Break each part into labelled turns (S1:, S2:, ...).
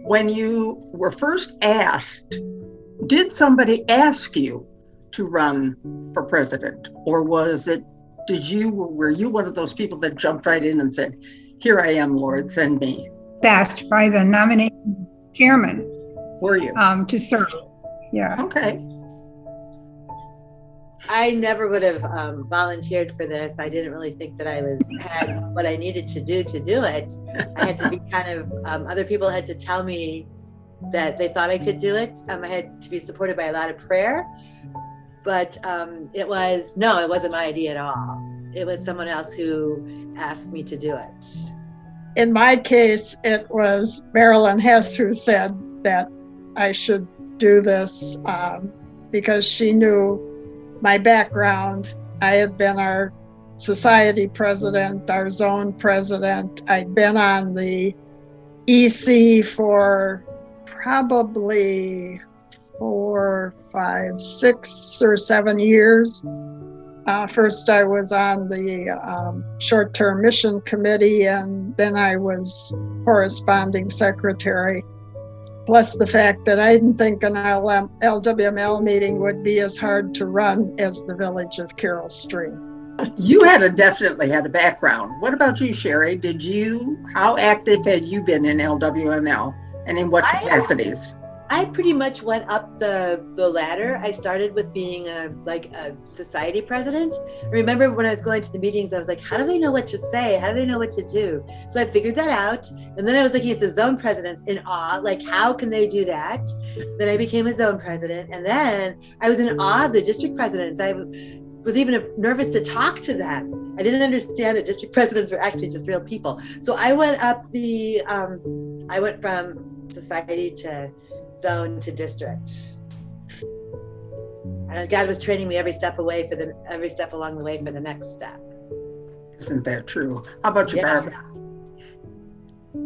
S1: When you were first asked, did somebody ask you to run for president, or were you one of those people that jumped right in and said, "Here I am, Lord, send me"?
S2: Asked by the nominating chairman.
S1: Were you?
S2: To serve. Yeah.
S1: Okay.
S3: I never would have volunteered for this. I didn't really think that I had what I needed to do it. I had to be kind of, other people had to tell me that they thought I could do it. I had to be supported by a lot of prayer, but it wasn't my idea at all. It was someone else who asked me to do it.
S4: In my case, it was Marilyn Hess who said that I should do this because she knew my background. I had been our society president, our zone president. I'd been on the EC for probably 4, 5, 6 or 7 years. First, I was on the short-term mission committee, and then I was corresponding secretary. Plus the fact that I didn't think an LWML meeting would be as hard to run as the village of Carroll Stream.
S1: You definitely had a background. What about you, Sherrie? How active had you been in LWML, and in what capacities?
S3: I pretty much went up the ladder. I started with being a society president. I remember when I was going to the meetings, I was like, how do they know what to say? How do they know what to do? So I figured that out. And then I was looking at the zone presidents in awe, like, how can they do that? Then I became a zone president. And then I was in awe of the district presidents. I was even nervous to talk to them. I didn't understand that district presidents were actually just real people. So I went up I went from society to zone to district, and God was training me every step along the way for the next step.
S1: Isn't that true? How about you, Barb?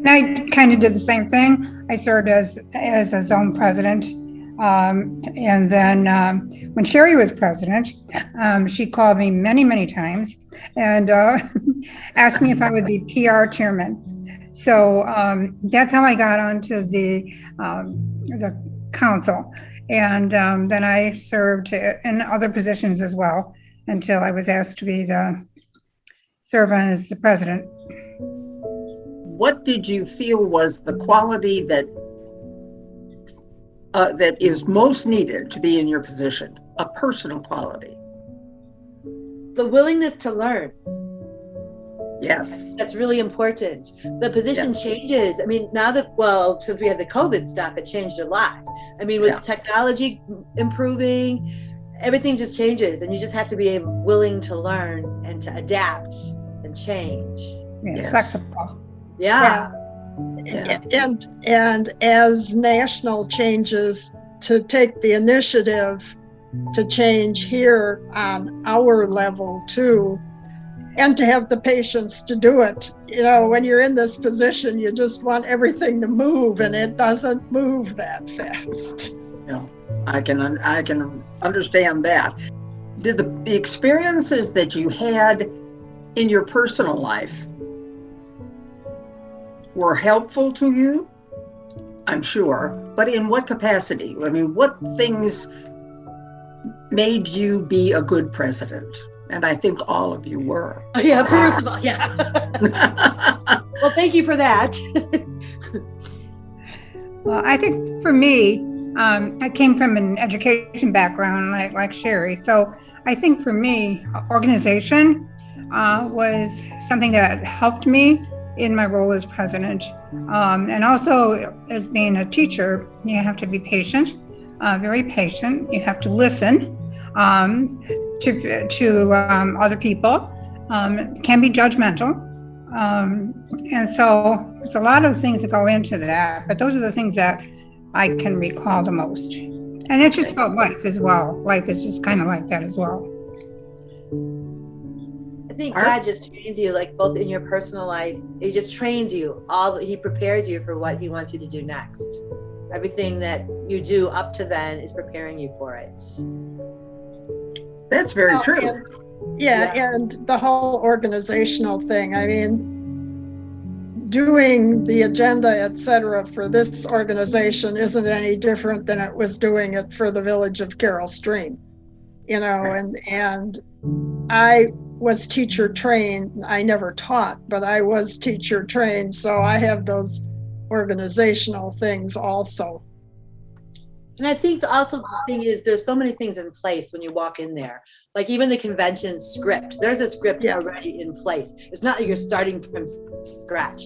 S2: I kind of did the same thing. I served as a zone president, and then when Sherrie was president, she called me many times and asked me if I would be PR chairman. So that's how I got onto the council, and then I served in other positions as well until I was asked to serve as the president.
S1: What did you feel was the quality that is most needed to be in your position? A personal quality.
S3: The willingness to learn.
S1: Yes.
S3: That's really important. The position changes. I mean, since we had the COVID stuff, it changed a lot. I mean, with technology improving, everything just changes, and you just have to be willing to learn and to adapt and change.
S2: Flexible.
S3: Yeah.
S4: And as national changes, to take the initiative to change here on our level too, and to have the patience to do it. You know, when you're in this position, you just want everything to move, and it doesn't move that fast.
S1: Yeah, I can understand that. Did the experiences that you had in your personal life were helpful to you? I'm sure, but in what capacity? I mean, what things made you be a good president? And I think all of you were.
S3: Yeah, first of all, yeah. Well, thank you for that.
S2: Well, I think for me, I came from an education background like Sherrie. So I think for me, organization was something that helped me in my role as president. And also as being a teacher, you have to be patient, very patient. You have to listen to other people, can be judgmental. And so there's a lot of things that go into that, but those are the things that I can recall the most. And it's just about life as well. Life is just kind of like that as well.
S3: I think God just trains you, like both in your personal life. He just trains you. He prepares you for what he wants you to do next. Everything that you do up to then is preparing you for it.
S1: That's very true.
S4: And the whole organizational thing. I mean, doing the agenda, et cetera, for this organization isn't any different than it was doing it for the village of Carroll Stream, you know, and I was teacher trained. I never taught, but I was teacher trained. So I have those organizational things also.
S3: And I think also the thing is there's so many things in place when you walk in there. Like even the convention script, there's a script already in place. It's not like you're starting from scratch.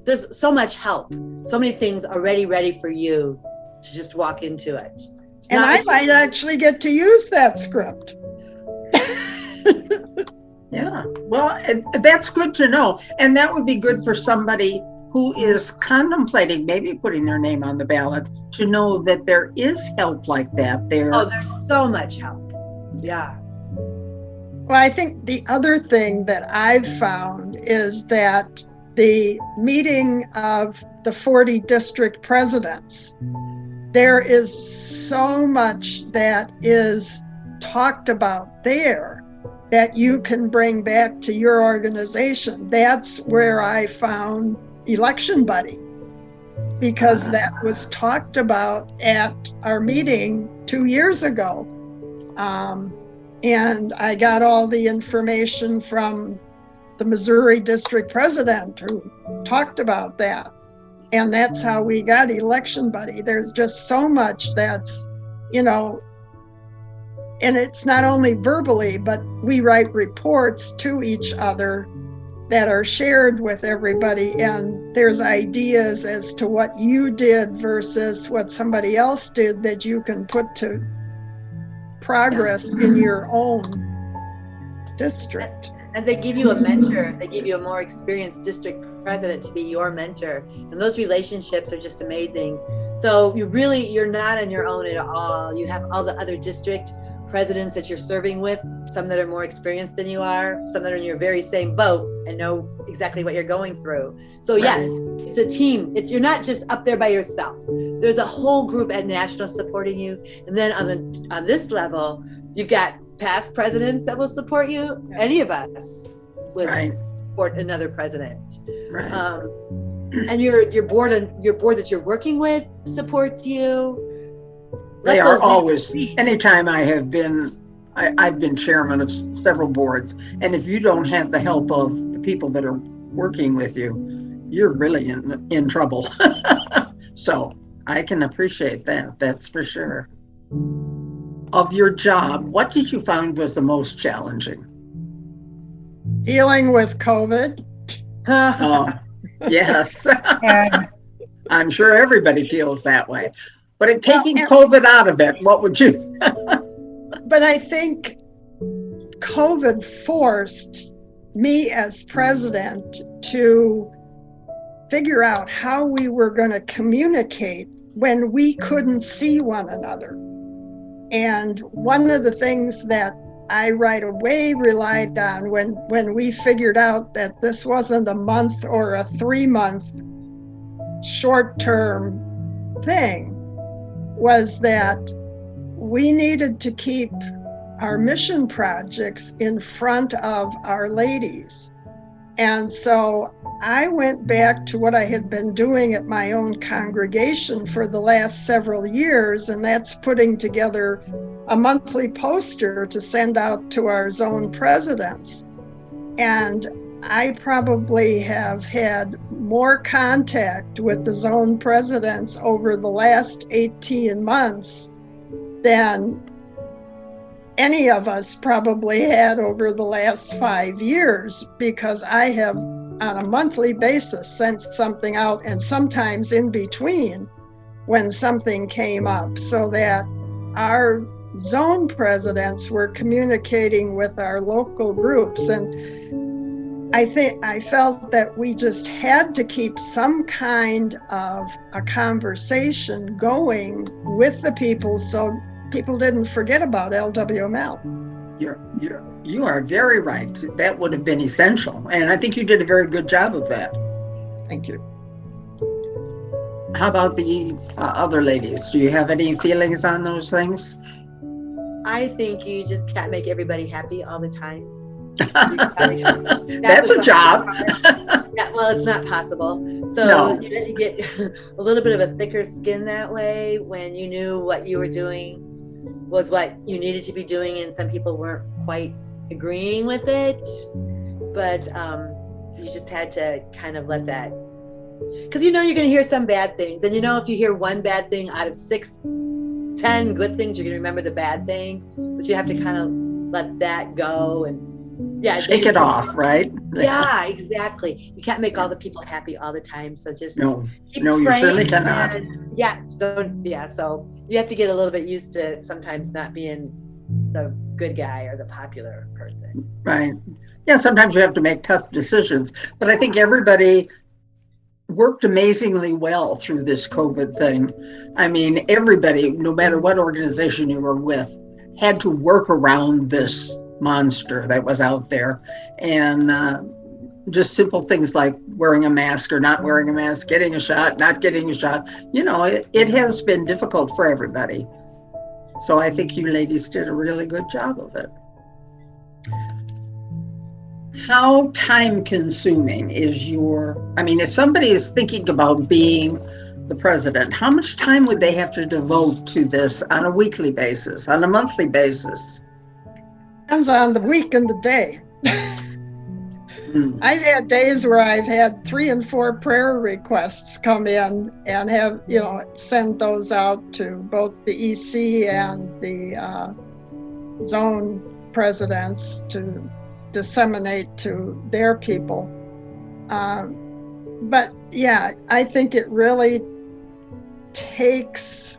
S3: There's so much help, so many things already ready for you to just walk into it.
S4: And I might actually get to use that script.
S1: Yeah, well, that's good to know. And that would be good for somebody who is contemplating maybe putting their name on the ballot to know that there is help like that there.
S3: Oh, there's so much help. Yeah.
S4: Well, I think the other thing that I've found is that the meeting of the 40 district presidents, there is so much that is talked about there that you can bring back to your organization. That's where I found Election Buddy, because that was talked about at our meeting 2 years ago. And I got all the information from the Missouri district president who talked about that. And that's how we got Election Buddy. There's just so much that's, you know, and it's not only verbally, but we write reports to each other that are shared with everybody, and there's ideas as to what you did versus what somebody else did that you can put to progress in your own district.
S3: And they give you a mentor. They give you a more experienced district president to be your mentor, and those relationships are just amazing. So you're not on your own at all. You have all the other district presidents that you're serving with, some that are more experienced than you are, some that are in your very same boat and know exactly what you're going through. So yes, it's a team. You're not just up there by yourself. There's a whole group at national supporting you, and then on this level, you've got past presidents that will support you. Any of us would support another president. And your board that you're working with supports you.
S1: They are always, anytime I've been chairman of several boards, and if you don't have the help of the people that are working with you, you're really in trouble. So I can appreciate that, that's for sure. Of your job, what did you find was the most challenging?
S4: Dealing with COVID.
S1: Oh, yes. I'm sure everybody feels that way. But taking COVID out of it, what would you?
S4: But I think COVID forced me as president to figure out how we were going to communicate when we couldn't see one another. And one of the things that I right away relied on when we figured out that this wasn't a month or a 3-month short-term thing, was that we needed to keep our mission projects in front of our ladies. And so I went back to what I had been doing at my own congregation for the last several years, and that's putting together a monthly poster to send out to our zone presidents. And I probably have had more contact with the zone presidents over the last 18 months than any of us probably had over the last 5 years, because I have on a monthly basis sent something out, and sometimes in between when something came up, so that our zone presidents were communicating with our local groups. And I felt that we just had to keep some kind of a conversation going with the people so people didn't forget about LWML.
S1: You are very right. That would have been essential. And I think you did a very good job of that.
S4: Thank you.
S1: How about the other ladies? Do you have any feelings on those things?
S3: I think you just can't make everybody happy all the time.
S1: That's a job.
S3: Yeah, well, it's not possible. So
S1: No.
S3: you had to get a little bit of a thicker skin that way when you knew what you were doing was what you needed to be doing, and some people weren't quite agreeing with it. But you just had to kind of let that, because you're going to hear some bad things, and if you hear one bad thing out of 10 good things, you're going to remember the bad thing. But you have to kind of let that go and
S1: shake it off, right?
S3: Yeah, exactly. You can't make all the people happy all the time, so just keep
S1: you
S3: praying.
S1: certainly cannot.
S3: So you have to get a little bit used to sometimes not being the good guy or the popular person.
S1: Right. Yeah, sometimes you have to make tough decisions, but I think everybody worked amazingly well through this COVID thing. I mean, everybody, no matter what organization you were with, had to work around this monster that was out there. And just simple things like wearing a mask or not wearing a mask, getting a shot, not getting a shot. It has been difficult for everybody. So I think you ladies did a really good job of it. How time consuming is if somebody is thinking about being the president, how much time would they have to devote to this on a weekly basis, on a monthly basis?
S4: Depends on the week and the day. I've had days where I've had 3 and 4 prayer requests come in and have, send those out to both the EC and the zone presidents to disseminate to their people. But yeah, I think it really takes,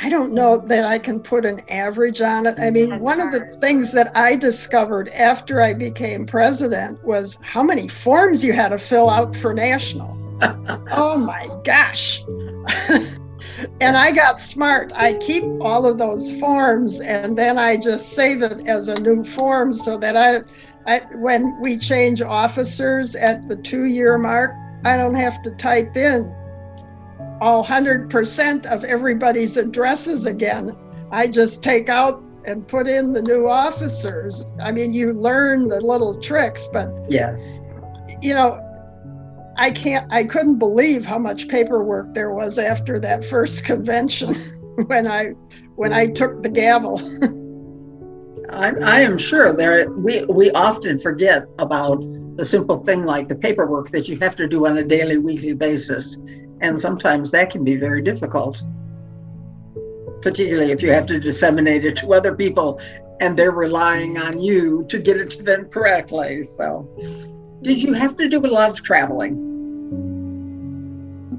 S4: I don't know that I can put an average on it. I mean, one of the things that I discovered after I became president was how many forms you had to fill out for national. Oh my gosh. And I got smart. I keep all of those forms and then I just save it as a new form so that I when we change officers at the 2-year mark, I don't have to type in all 100% of everybody's addresses again. I just take out and put in the new officers. I mean, you learn the little tricks, but
S1: yes,
S4: I couldn't believe how much paperwork there was after that first convention when I took the gavel.
S1: I am sure we often forget about the simple thing like the paperwork that you have to do on a daily, weekly basis. And sometimes that can be very difficult, particularly if you have to disseminate it to other people and they're relying on you to get it to them correctly. So, did you have to do a lot of traveling?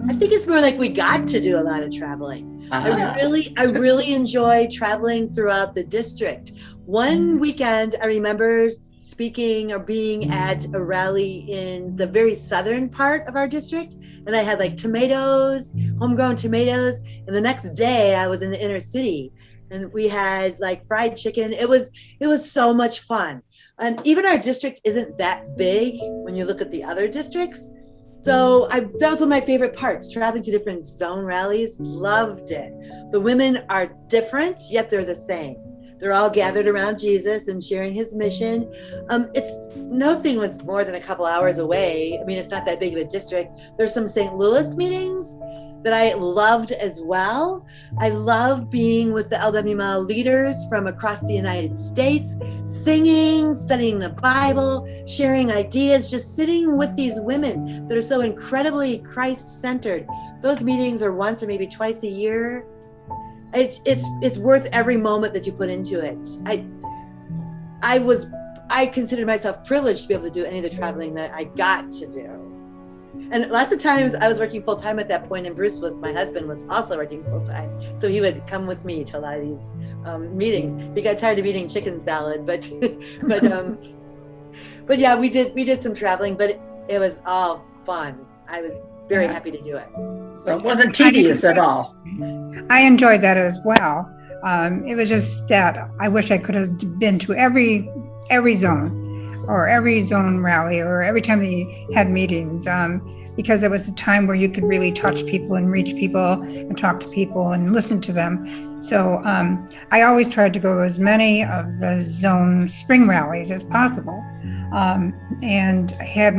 S3: I think it's more like we got to do a lot of traveling. I really enjoy traveling throughout the district. One weekend, I remember speaking or being at a rally in the very southern part of our district, and I had like tomatoes, homegrown tomatoes, and the next day I was in the inner city, and we had like fried chicken. It was so much fun. And even our district isn't that big when you look at the other districts. So that was one of my favorite parts, traveling to different zone rallies. Loved it. The women are different, yet they're the same. They're all gathered around Jesus and sharing his mission. Nothing was more than a couple hours away. I mean, it's not that big of a district. There's some St. Louis meetings that I loved as well. I love being with the LWML leaders from across the United States, singing, studying the Bible, sharing ideas, just sitting with these women that are so incredibly Christ-centered. Those meetings are once or maybe twice a year. It's worth every moment that you put into it. I considered myself privileged to be able to do any of the traveling that I got to do. And lots of times I was working full time at that point, and my husband was also working full time. So he would come with me to a lot of these meetings. He got tired of eating chicken salad, but yeah, we did some traveling, but it was all fun. I was very happy to do it.
S1: So it wasn't tedious at all.
S2: I enjoyed that as well. It was just that I wish I could have been to every zone or every zone rally or every time they had meetings. because it was a time where you could really touch people and reach people and talk to people and listen to them. So I always tried to go to as many of the zone spring rallies as possible, and I had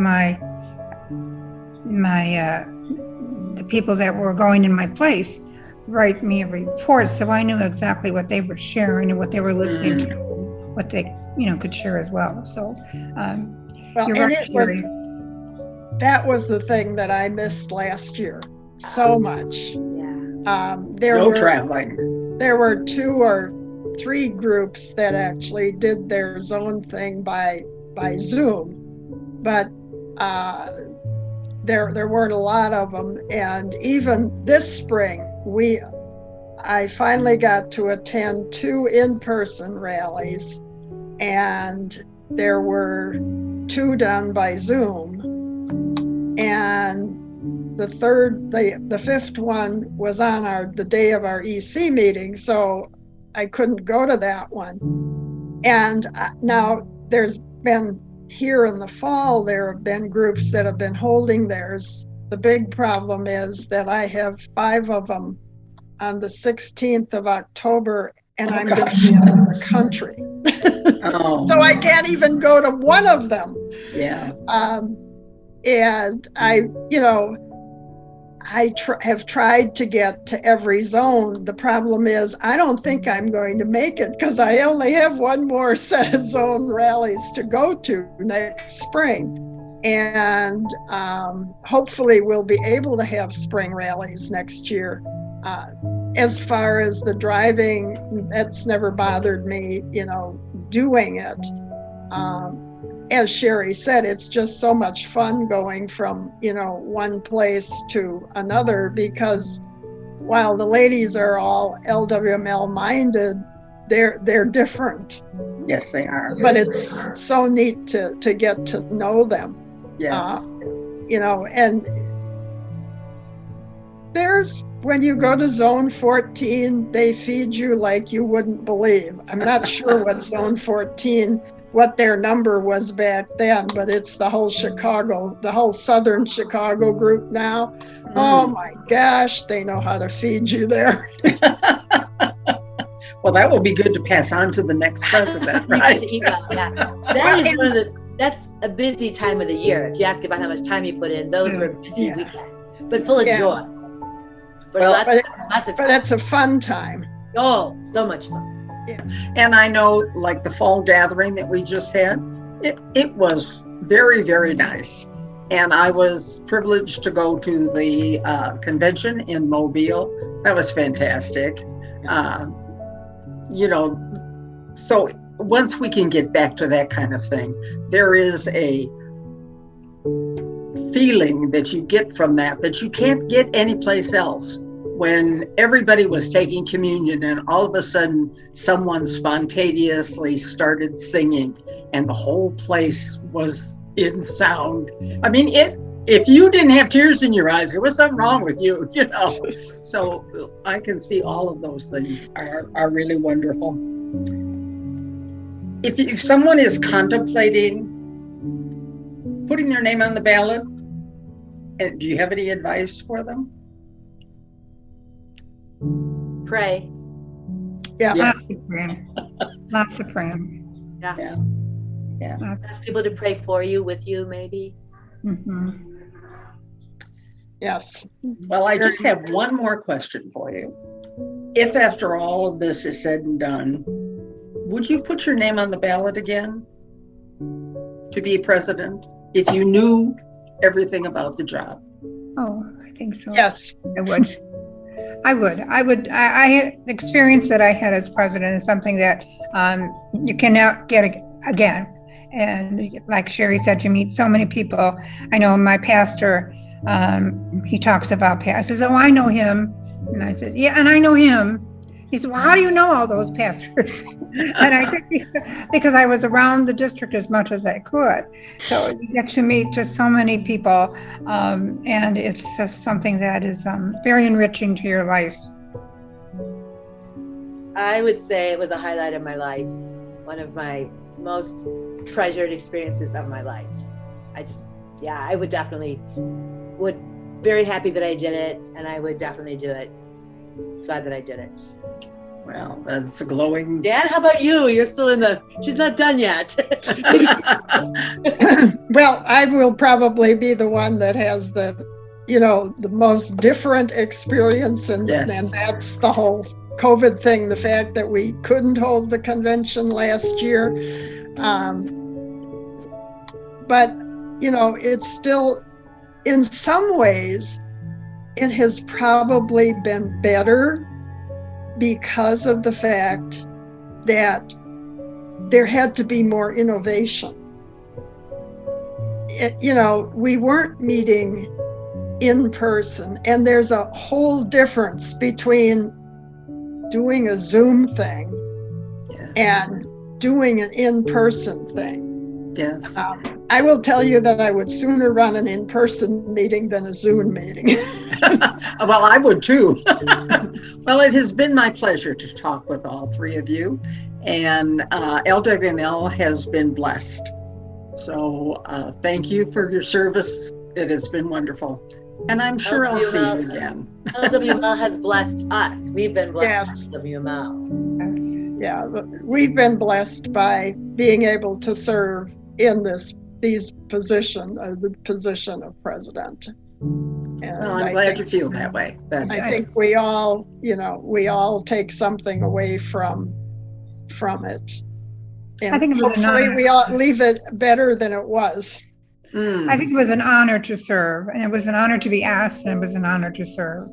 S2: the people that were going in my place write me a report, so I knew exactly what they were sharing and what they were listening to, what they could share as well. So
S4: well,
S2: you're
S4: and
S2: right,
S4: that was the thing that I missed last year so much.
S1: No traveling.
S4: There were 2 or 3 groups that actually did their zone thing by Zoom, but there weren't a lot of them. And even this spring, I finally got to attend 2 in-person rallies, and there were 2 done by Zoom, and the 5th one was on the day of our EC meeting, so I couldn't go to that one. And now there's been, here in the fall, there have been groups that have been holding theirs. The big problem is that I have 5 of them on the 16th of October, and I'm going to be out of the country. So I can't even go to one of them.
S1: Yeah.
S4: And I have tried to get to every zone. The problem is I don't think I'm going to make it, because I only have 1 more set of zone rallies to go to next spring. And hopefully we'll be able to have spring rallies next year. As far as the driving, that's never bothered me, doing it. As Sherrie said, it's just so much fun going from, one place to another, because while the ladies are all LWML minded, they're different.
S1: Yes, they are.
S4: But it's so neat to get to know them.
S1: Yes.
S4: And when you go to zone 14, they feed you like you wouldn't believe. I'm not sure what zone 14, what their number was back then, but it's the whole southern Chicago group now. Oh my gosh, they know how to feed you there.
S1: Well, that will be good to pass on to the next president, right?
S3: That's a busy time of the year. If you ask about how much time you put in, those were busy weekends, but full of joy. But lots of time. But
S4: it's a fun time.
S3: Oh, so much fun.
S1: Yeah. And I know, like the fall gathering that we just had, it was very, very nice. And I was privileged to go to the convention in Mobile. That was fantastic. So once we can get back to that kind of thing, there is a feeling that you get from that you can't get anyplace else. When everybody was taking communion and all of a sudden someone spontaneously started singing and the whole place was in sound. I mean, if you didn't have tears in your eyes, there was something wrong with you, So I can see all of those things are really wonderful. If someone is contemplating putting their name on the ballot, do you have any advice for them?
S3: Pray.
S4: Yeah.
S2: Lots of praying.
S3: Yeah. Ask people to pray for you, with you, maybe.
S2: Mm-hmm.
S4: Yes.
S1: Well, I just have one more question for you. If after all of this is said and done, would you put your name on the ballot again to be president if you knew everything about the job?
S2: Oh, I think so.
S4: Yes.
S2: I would. The experience that I had as president is something that you cannot get again. And like Sherrie said, you meet so many people. I know my pastor, he talks about pastors. He said, "Oh, I know him." And I said, "Yeah, and I know him." He said, "Well, how do you know all those pastors?" And I said, "Because I was around the district as much as I could." So you get to meet just so many people, and it's just something that is very enriching to your life.
S3: I would say it was a highlight of my life, one of my most treasured experiences of my life. I would definitely would very happy that I did it, and I would definitely do it. Glad that I did it.
S1: Well, that's a glowing.
S3: Dan, how about you? You're still she's not done yet.
S4: Well, I will probably be the one that has the most different experience, and that's the whole COVID thing, the fact that we couldn't hold the convention last year. But, it's still, in some ways, it has probably been better because of the fact that there had to be more innovation. We weren't meeting in person, and there's a whole difference between doing a Zoom thing and doing an in-person thing.
S1: Yes.
S4: I will tell you that I would sooner run an in-person meeting than a Zoom meeting.
S1: Well, I would too. Well, it has been my pleasure to talk with all three of you, and LWML has been blessed. So thank you for your service. It has been wonderful. And I'm sure I'll see you again.
S3: LWML has blessed us. We've been blessed by LWML.
S4: Yeah, we've been blessed by being able to serve in these position, the position of president. And
S1: well, I'm glad you feel that way.
S4: I think we all take something away from it. And
S2: I think it was
S4: hopefully we all leave it better than it was.
S2: I think it was an honor to serve, and it was an honor to be asked, and it was an honor to serve.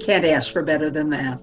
S1: Can't ask for better than that.